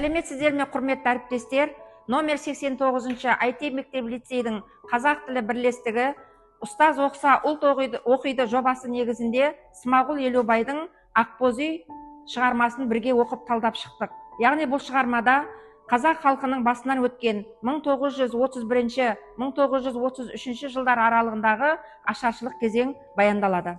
Сәлеметсіздер ме, құрметті әріптестер? Номер 89 IT мектеп-лицейдің қазақ тілі бірлестігі ұстаз оқса ұлт оқиды жобасы негізінде Смағұл Елубайдың Ақбоз үй шығармасын бірге оқып талдап шықтық. Яғни бұл шығармада қазақ халқының басынан өткен 1931-1933 жылдар аралығындағы ашаршылық кезең баяндалады.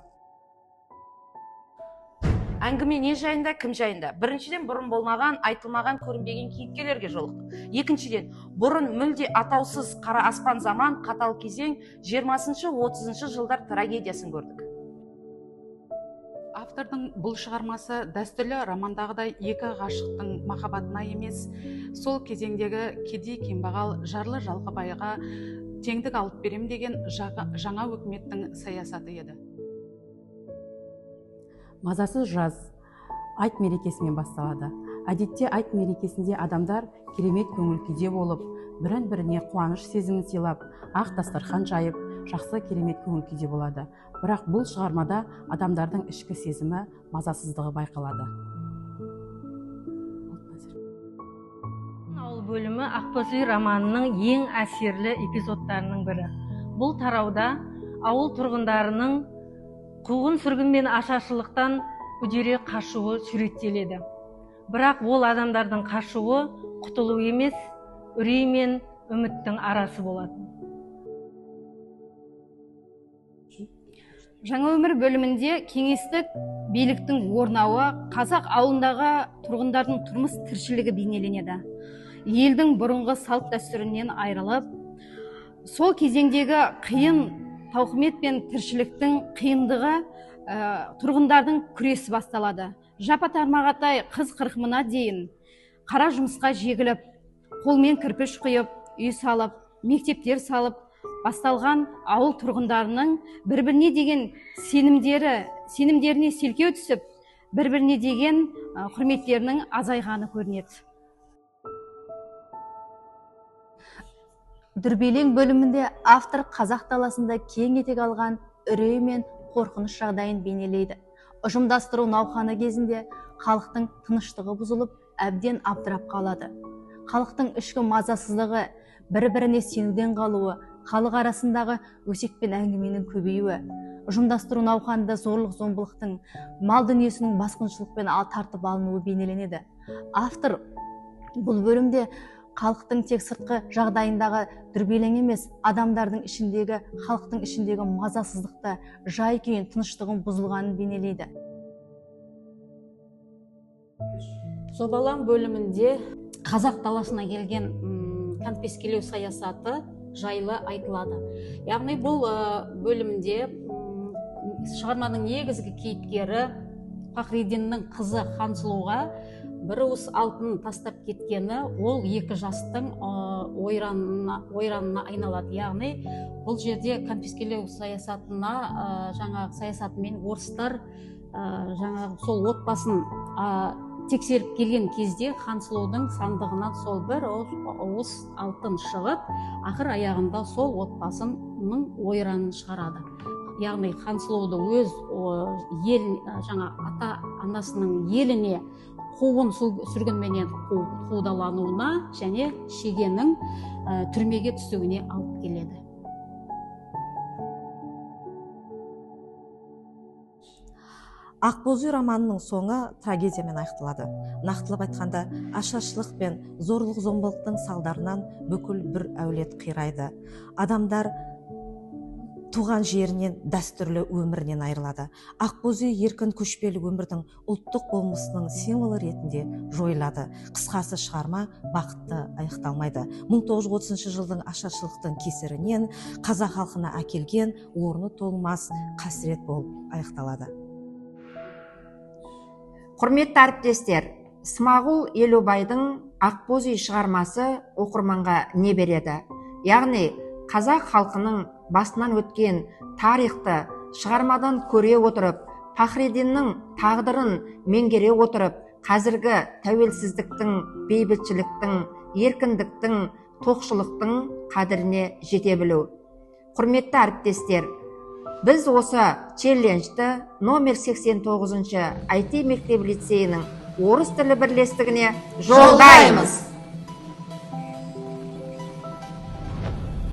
Әңгіме не жайында, кім жайында? Біріншіден, бұрын болмаған, айтылмаған, көрінбеген кейіпкерлерге жолықтық. Екіншіден, бұрын мүлде атаусыз қара аспан заман, қатал кезең 20-30 жылдар трагедиясын көрдік. Автордың бұл шығармасы дәстүрлі романдағыдай екі ғашықтың махаббатына емес, сол кезеңдегі кедей кембағал жарлы жалғыбайға теңдік алып берем деген жаңа өкіметтің саясаты еді. Мазасыз жаз айт мерекесімен басталады. Әдетте айт мерекесінде адамдар керемет көңіл күйде болып, бірін-біріне қуаныш сезімін сыйлап, ақ дастархан жайып, жақсы керемет көңіл күйде болады. Бірақ бұл шығармада адамдардың ішкі сезімі, мазасыздығы байқалады. Ауыл бөлімі Ақбоз үй романының ең әсерлі эпизодтарының бірі. Бұл тарауда ауыл тұрғындарының қуғын сүргін мен ашаршылықтан үдере қашуы суреттеледі. Бірақ ол адамдардың қашуы құтылу емес, үрей мен үміттің арасы болатын. Жаңа өмір бөлімінде кеңестік биліктің орнауы, қазақ ауылындағы тұрғындардың тұрмыс тіршілігі бейнеленеді. Елдің бұрынғы салт дәстүрінен айырылып, сол кезеңдегі қиын тауқымет пен тіршіліктің қиындығы тұрғындардың күресі басталады. Жапа-тармағатай қыз қырқымына дейін қара жұмысқа жегіліп, қолмен кірпіш құйып, үй салып, мектептер салып, басталған ауыл тұрғындарының бір-біріне деген сенімдеріне селкеу түсіп, бір-біріне деген құрметтерінің азайғаны көрінеді. Дүрбелең бөлімінде автор қазақ даласында кең етек алған үрей мен қорқыныш жағдайын бейнелейді. Ұжымдастыру науқаны кезінде халықтың тыныштығы бұзылып, әбден абдырап қалады. Халықтың ішкі мазасыздығы, бір-біріне сенуден қалуы, халық арасындағы өсек пен әңгіменің көбеюі, ұжымдастыру науқанында зорлық-зомбылықтың, мал дүниесінің басқыншылықпен тартып алынуы бейнеленеді. Автор бұл бөлімде халықтың тек сыртқы жағдайындағы дүрбелең емес, адамдардың ішіндегі, халықтың ішіндегі мазасыздықты, жай-күйін, тыныштығын бұзылғанын бейнелейді. Жобалам бөлімінде қазақ даласына келген конфескелеу саясаты жайлы айтылады. Яғни бұл бөлімде шығарманың негізгі кейіпкері Пахридиннің қызы Хансұлуға бір уыс алтын тастап кеткені ол екі жастың ойранына айналады. Яғни бұл жерде конфескелеу саясатына саясатымен орыстар сол отбасын тексеріп келген кезде Хансұлудың сандығынан сол бір уыс алтын шығып, ақыр аяғында сол отбасының ойранын шығарады. Яғни Хансұлуды өз ата-анасының еліне қуғын сүргінменен қудалануына және шегенің түрмеге түсуіне алып келеді. Ақбоз үй романының соңы трагедиямен аяқталады. Нақтылап айтқанда, ашаршылық пен зорлық-зомбылықтың салдарынан бүкіл бір әулет қирайды. Адамдар туған жерінен, дәстүрлі өмірінен айырылады. Ақбоз үй еркін көшпелі өмірдің ұлттық болмысының символы ретінде жойылады. Қысқасы, шығарма бақытты аяқталмайды. 1930 жылдың ашаршылықтың кесірінен қазақ халқына әкелген орны толмас қасірет болып аяқталады. Құрметті әріптестер, Смағұл Елубайдың Ақбоз үй шығармасы оқырманға не береді? Яғни, қазақ халқының басынан өткен тарихты шығармадан көре отырып, Пахридиннің тағдырын меңгере отырып, қазіргі тәуелсіздіктің, бейбітшіліктің, еркіндіктің, тоқшылықтың қадіріне жете білу. Құрметті әріптестер, біз осы челленджді номер 89 IT мектеп лицейінің орыс тілі бірлестігіне жолдаймыз.